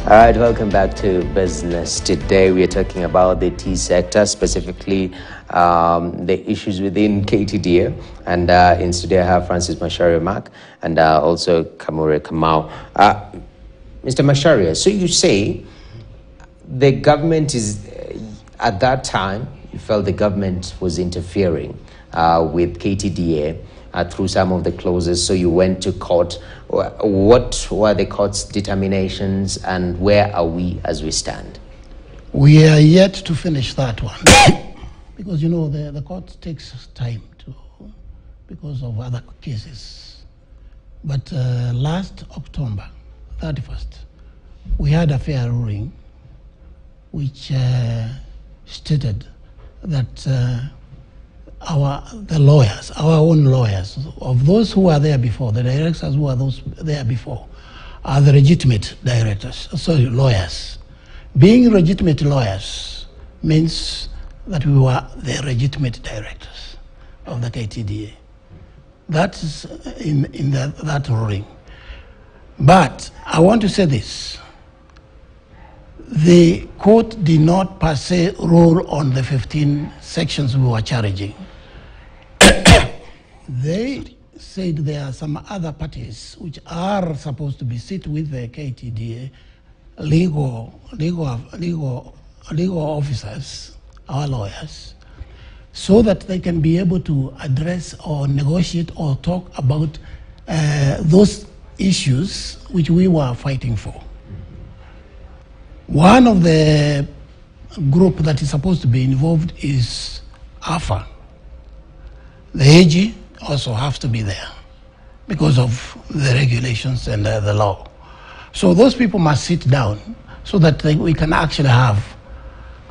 All right, welcome back to Business. Today we are talking about the tea sector, specifically the issues within KTDA. And in studio I have Francis Macharia Mark and also Kamure Kamau. Mr. Macharia, so you say the government is, at that time, you felt the government was interfering with KTDA through some of the clauses, so you went to court. What were the court's determinations and where are we as we stand? We are yet to finish that one because, you know, the court takes time because of other cases. But last October 31st, we had a fair ruling which stated that the lawyers, our own lawyers, of those who were there before, the directors who were those there before, are the legitimate directors, sorry, lawyers. Being legitimate lawyers means that we were the legitimate directors of the KTDA. That is in that ruling. But I want to say this. The court did not per se rule on the 15 sections we were challenging. They said there are some other parties which are supposed to be sit with the KTDA, legal officers, our lawyers, so that they can be able to address or negotiate or talk about those issues which we were fighting for. One of the group that is supposed to be involved is AFA. The AG also has to be there because of the regulations and the law. So those people must sit down so that we can actually have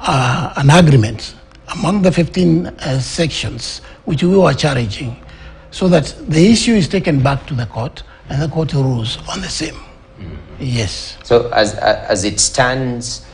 an agreement among the 15 sections which we were challenging, so that the issue is taken back to the court and the court rules on the same. Yes. So as it stands,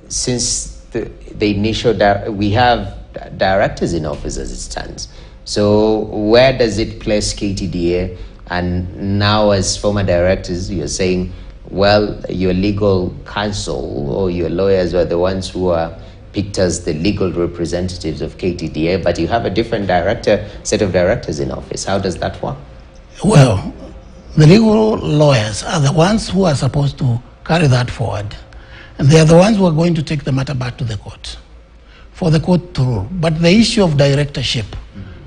since the initial, we have directors in office as it stands. So where does it place KTDA? And now as former directors, you're saying, well, your legal counsel or your lawyers were the ones who are picked as the legal representatives of KTDA, but you have a different set of directors in office. How does that work? Well, the legal lawyers are the ones who are supposed to carry that forward. And they are the ones who are going to take the matter back to the court for the court to rule. But the issue of directorship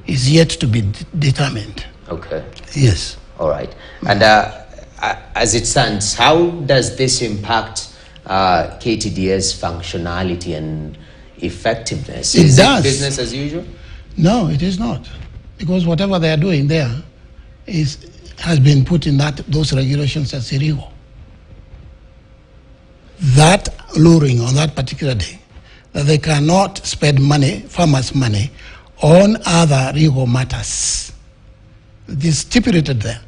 is yet to be determined. Okay. Yes. All right. And as it stands, how does this impact KTDA's functionality and effectiveness? Is it business as usual? No, it is not. Because whatever they are doing there has been put in those regulations as illegal. That luring on that particular day, that they cannot spend money, farmers' money, on other legal matters. It is stipulated there.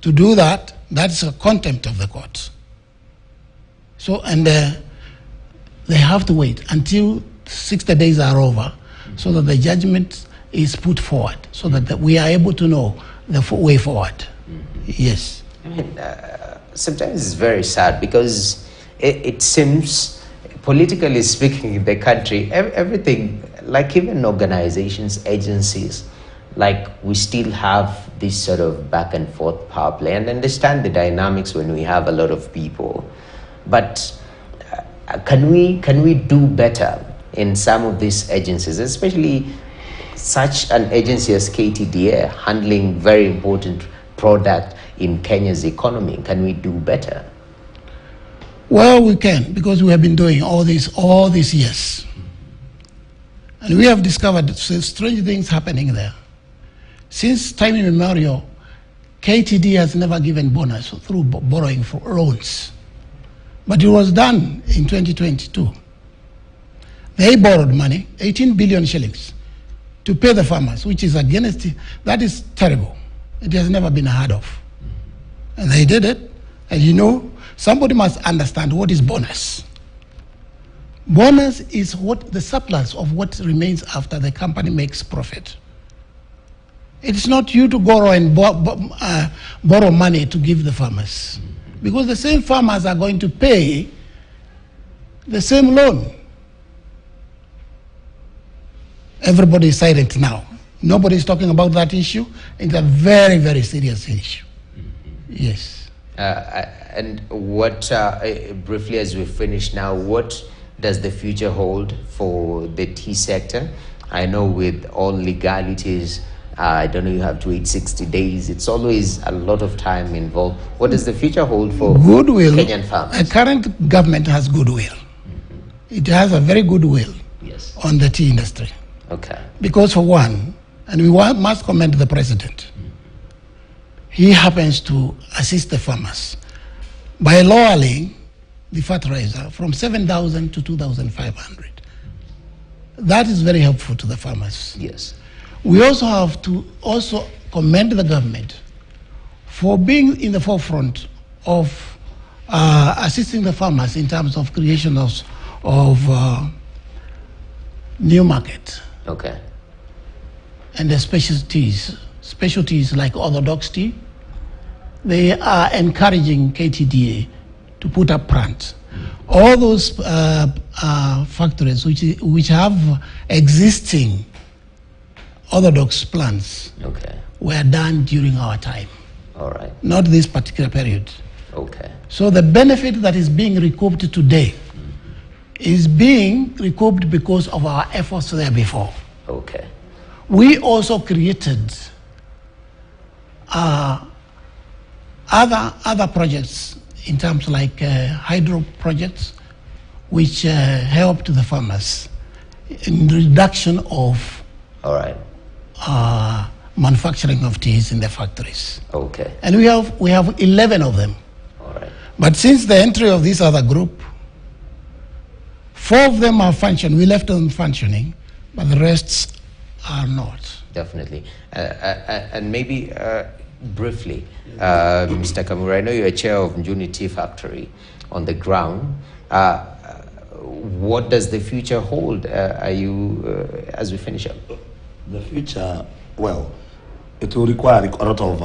To do that, that is a contempt of the court. So, and they have to wait until 60 days are over so that the judgment is put forward, so that we are able to know the way forward. Yes. I mean, sometimes it's very sad because it seems, politically speaking, in the country, everything, like even organizations, agencies, like we still have this sort of back and forth power play, and understand the dynamics when we have a lot of people. But can we do better in some of these agencies, especially such an agency as KTDA, handling very important product in Kenya's economy? Can we do better? Well, we can, because we have been doing all these years. And we have discovered strange things happening there. Since time immemorial, KTD has never given bonus through borrowing for loans. But it was done in 2022. They borrowed money, 18 billion shillings, to pay the farmers, which is against it. That is terrible. It has never been heard of. And they did it. And you know, somebody must understand what is bonus. Bonus is the surplus of what remains after the company makes profit. It's not you to borrow and borrow money to give the farmers. because the same farmers are going to pay the same loan. Everybody is silent now. Nobody is talking about that issue. It's a very, very serious issue. Yes. And what, briefly as we finish now, what does the future hold for the tea sector? I know with all legalities, I don't know, you have to wait 60 days. It's always a lot of time involved. What does the future hold for Kenyan farmers? The current government has goodwill. It has a very good will on the tea industry. Okay. Because for one, and we must commend the president, he happens to assist the farmers by lowering the fertilizer from 7,000 to 2,500. That is very helpful to the farmers. Yes. We also have to commend the government for being in the forefront of assisting the farmers in terms of creation of new market. Okay. And the specialties like orthodox tea, they are encouraging KTDA to put up plants. All those factories which have existing orthodox plants were done during our time. All right. Not this particular period. Okay. So the benefit that is being recouped today is being recouped because of our efforts there before. Okay. We also created other projects in terms like hydro projects, which helped the farmers in reduction of manufacturing of teas in the factories. Okay. And we have 11 of them. All right. But since the entry of this other group, 4 of them are functioning. We left them functioning, but the rest are not. Definitely. And maybe briefly, Mr. Kamura, I know you're chair of Njuni Tea Factory on the ground. What does the future hold? Are you, as we finish up? The future, well, it will require a lot of.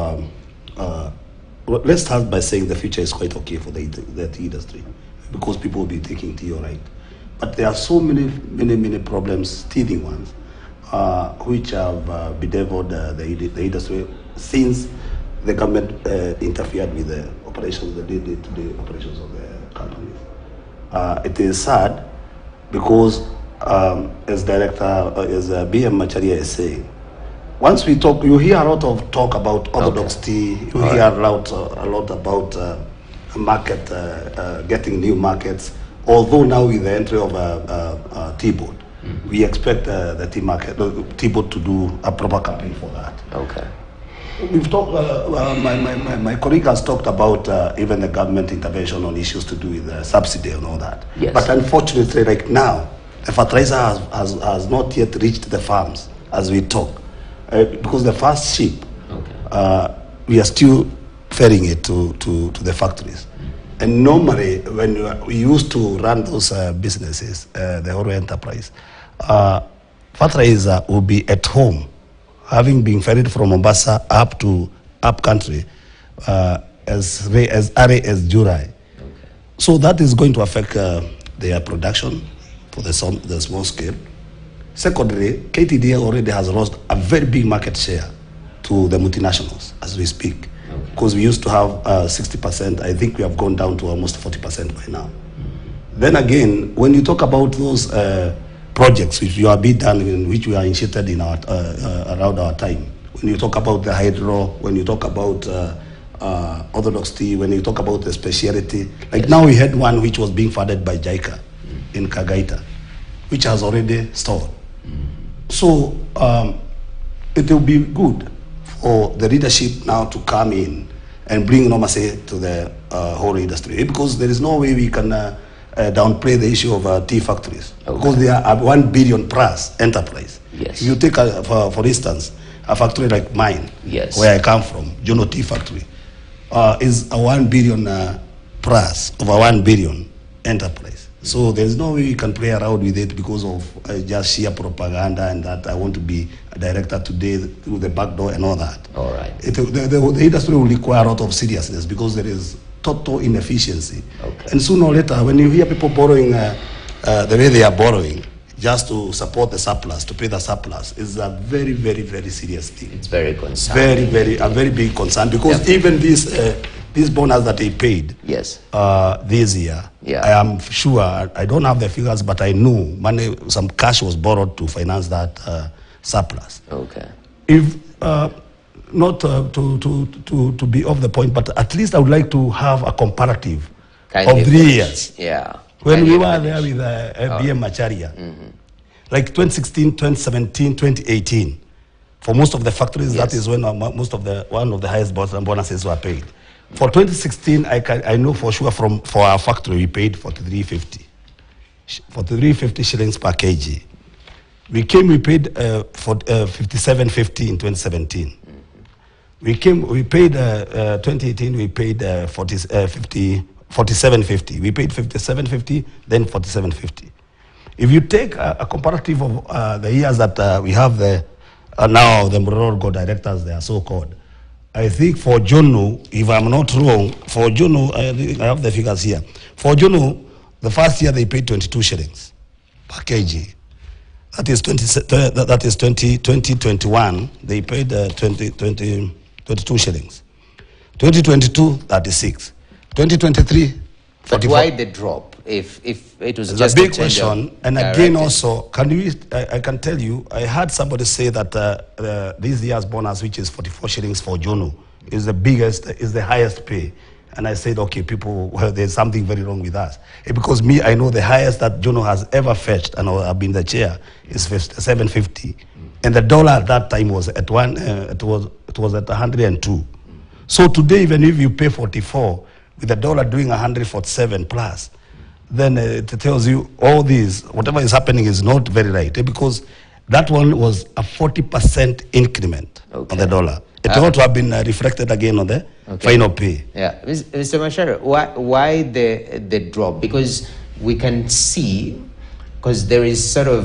Let's start by saying the future is quite okay for the tea industry, because people will be taking tea, all right. But there are so many problems, teething ones, which have bedeviled the industry since the government interfered with the operations, the day-to-day operations of the companies. It is sad because, as BM Macharia is saying, once we talk, you hear a lot of talk about orthodox tea, you hear a lot about market, getting new markets. Although now with the entry of a tea board, we expect the tea market, the tea board to do a proper campaign for that. Okay. We've talked. My colleague has talked about even the government intervention on issues to do with subsidy and all that. Yes. But unfortunately, like now, the fertilizer has not yet reached the farms as we talk, because the first ship, we are still ferrying it to the factories. And normally, when we used to run those businesses, the whole enterprise, fertilizer will be at home, having been ferried from Mombasa up to up country as early as July. Okay. So that is going to affect their production for the small scale. Secondly, KTDA already has lost a very big market share to the multinationals as we speak. Because we used to have 60%, I think we have gone down to almost 40% by now. Then again, when you talk about those projects which you are being done, in which we are initiated in our around our time, when you talk about the hydro, when you talk about orthodox tea, when you talk about the speciality, like now we had one which was being funded by JICA in Kagaita, which has already stalled. So it will be good for the leadership now to come in and bring normalcy to the whole industry, because there is no way we can downplay the issue of tea factories, because they are a 1 billion plus enterprise. Yes. If you take, for instance, a factory like mine, where I come from, Juno Tea Factory, is a 1 billion plus, over 1 billion enterprise. So there is no way we can play around with it because of just sheer propaganda and that I want to be a director today through the back door and all that. All right. The industry will require a lot of seriousness, because there is total inefficiency. Okay. And sooner or later, when you hear people borrowing the way they are borrowing, just to support the surplus, to pay the surplus, is a very, very, very serious thing. It's very concerning. A very big concern, because even this bonus that they paid yes. This year, yeah. I am sure, I don't have the figures, but I know money, some cash was borrowed to finance that surplus. Okay. If not to be off the point, but at least I would like to have a comparative of 3 years. Yeah. When we were there with BM Macharia, like 2016, 2017, 2018, for most of the factories, that is when one of the highest bonuses were paid. For 2016, I know for sure for our factory we paid 43.50 shillings per kg. We paid 57.50 in 2017. We paid 2018. We paid 47.50. We paid 57.50, then 47.50. If you take a comparative of the years that we have now the Mombasa directors, they are so called. I think for Jono, if I'm not wrong, for Jono, I have the figures here. For Jono, the first year they paid 22 shillings per kg. That is 2021. They paid 22 shillings. 2022, 36. 2023, 44. But why the drop? If it was just a big question, and again also, I can tell you, I heard somebody say that this year's bonus, which is 44 shillings for Jono, is the biggest, is the highest pay. And I said, okay, people, well, there's something very wrong with us. Because me, I know the highest that Jono has ever fetched, and I've been the chair, is 750. And the dollar at that time was at it was at 102. So today, even if you pay 44, with the dollar doing 147 plus, then it tells you all these, whatever is happening is not very right. Because that one was a 40% increment on the dollar. It ought to have been reflected again on the final pay. Yeah, Mr. Mashara, why the drop? Because we can see, because there is sort of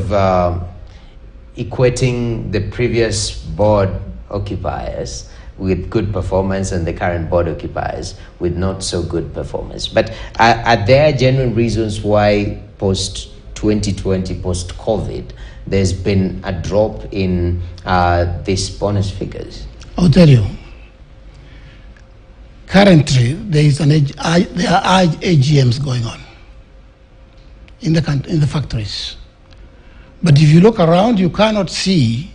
equating the previous board occupiers with good performance and the current board occupiers with not so good performance. But are there genuine reasons why post-2020, post-COVID, there's been a drop in these bonus figures? I'll tell you. Currently, there are AGMs going on in the factories. But if you look around, you cannot see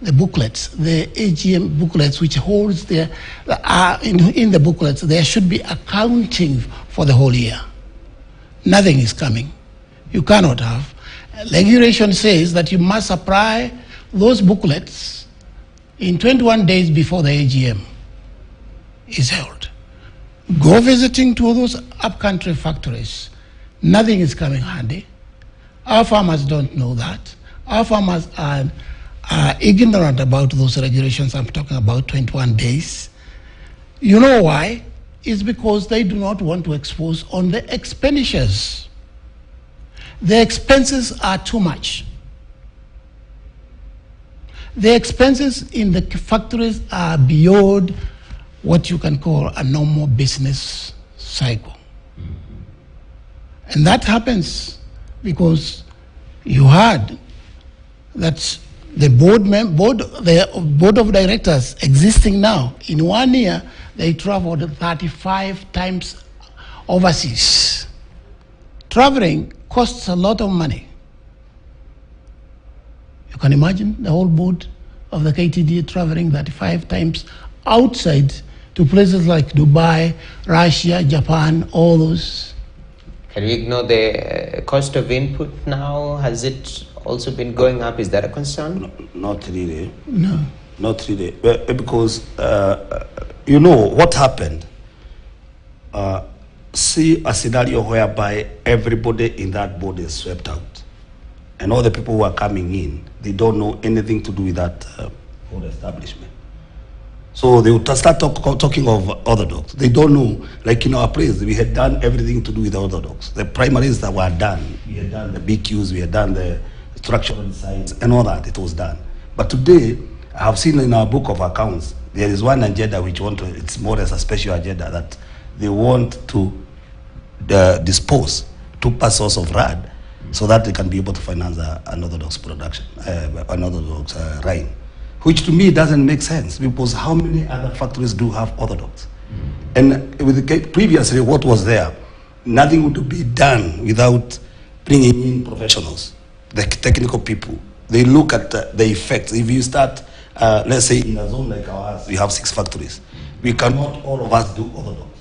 the booklets, the AGM booklets, which holds in the booklets, there should be accounting for the whole year. Nothing is coming. You cannot have. Regulation says that you must supply those booklets in 21 days before the AGM is held. Go visiting to those upcountry factories. Nothing is coming handy. Our farmers don't know that. Our farmers are ignorant about those regulations. I'm talking about 21 days. You know why? It's because they do not want to expose on the expenditures. The expenses are too much. The expenses in the factories are beyond what you can call a normal business cycle. And that happens because you heard that the board of directors existing now, in 1 year, they traveled 35 times overseas. Traveling costs a lot of money. You can imagine the whole board of the KTDA traveling 35 times outside to places like Dubai, Russia, Japan, all those. Can we ignore the cost of input now? Has it also been going up? Is that a concern? No, not really. No. Not really. Because, you know, what happened? See a scenario whereby everybody in that board is swept out. And all the people who are coming in, they don't know anything to do with that board establishment. So they would start talking of orthodox. They don't know, like in our place, we had done everything to do with orthodox. The primaries that were done, we had done the BQs, we had done the structural design, and all that, it was done. But today, I have seen in our book of accounts, there is one agenda which it's more as a special agenda that they want to dispose 2 parcels of RAD so that they can be able to finance an orthodox production, an orthodox rain, which to me doesn't make sense, because how many other factories do have orthodox? And with the, previously what was there, nothing would be done without bringing in professionals, the technical people. They look at the effects. If you start, let's say in a zone like ours, we have 6 factories. We cannot all of us do orthodox.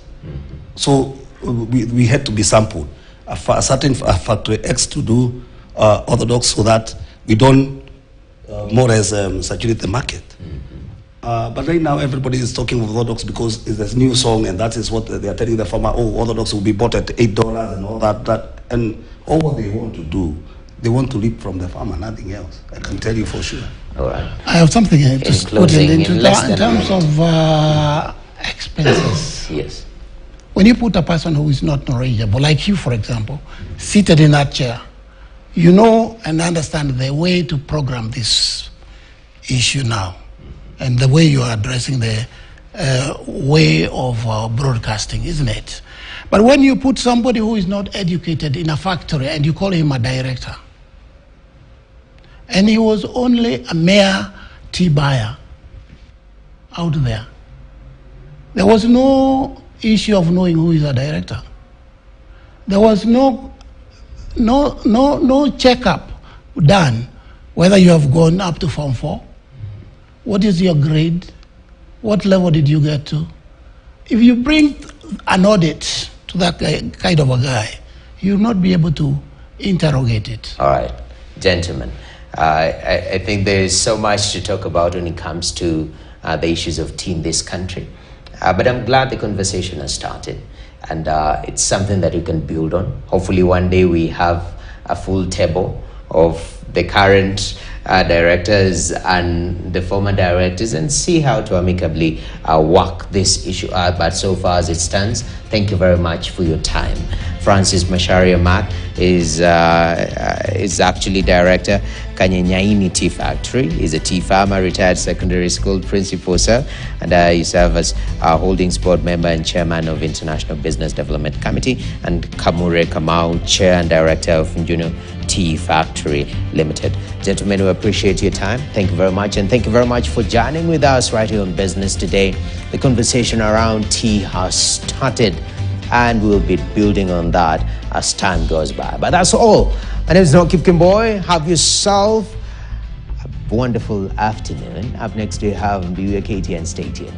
So we had to be sampled. A certain factory X to do orthodox so that we don't more or less saturate the market. But right now everybody is talking of orthodox because it's this new song, and that is what they are telling the farmer, oh, orthodox will be bought at $8 and all that. And all what they want to do, they want to reap from the farmer, nothing else. I can tell you for sure. All right. I have something to put in terms of expenses. Yes. When you put a person who is not knowledgeable, like you, for example, seated in that chair, you know and understand the way to program this issue now, and the way you are addressing the way of broadcasting, isn't it? But when you put somebody who is not educated in a factory and you call him a director, and he was only a mere tea buyer out there, there was no issue of knowing who is a director. There was no checkup done whether you have gone up to Form 4. What is your grade? What level did you get to? If you bring an audit to that kind of a guy, you'll not be able to interrogate it. All right, gentlemen, I think there is so much to talk about when it comes to the issues of tea in this country. But I'm glad the conversation has started, and it's something that you can build on. Hopefully one day we have a full table of the current directors and the former directors and see how to amicably work this issue out. But so far as it stands, thank you very much for your time. Francis Macharia Mac is actually director, Kanyenyaini Tea Factory. He's a tea farmer, retired secondary school principal, sir, and he serves as a holdings board member and chairman of International Business Development Committee, and Kamure Kamau, chair and director of Njuno Tea Factory Limited. Gentlemen, we appreciate your time. Thank you very much, and thank you very much for joining with us right here on Business Today. The conversation around tea has started, and we'll be building on that as time goes by. But that's all. My name is Noki Kimboy. Have yourself a wonderful afternoon. Up next, we have KTDA and stay tuned.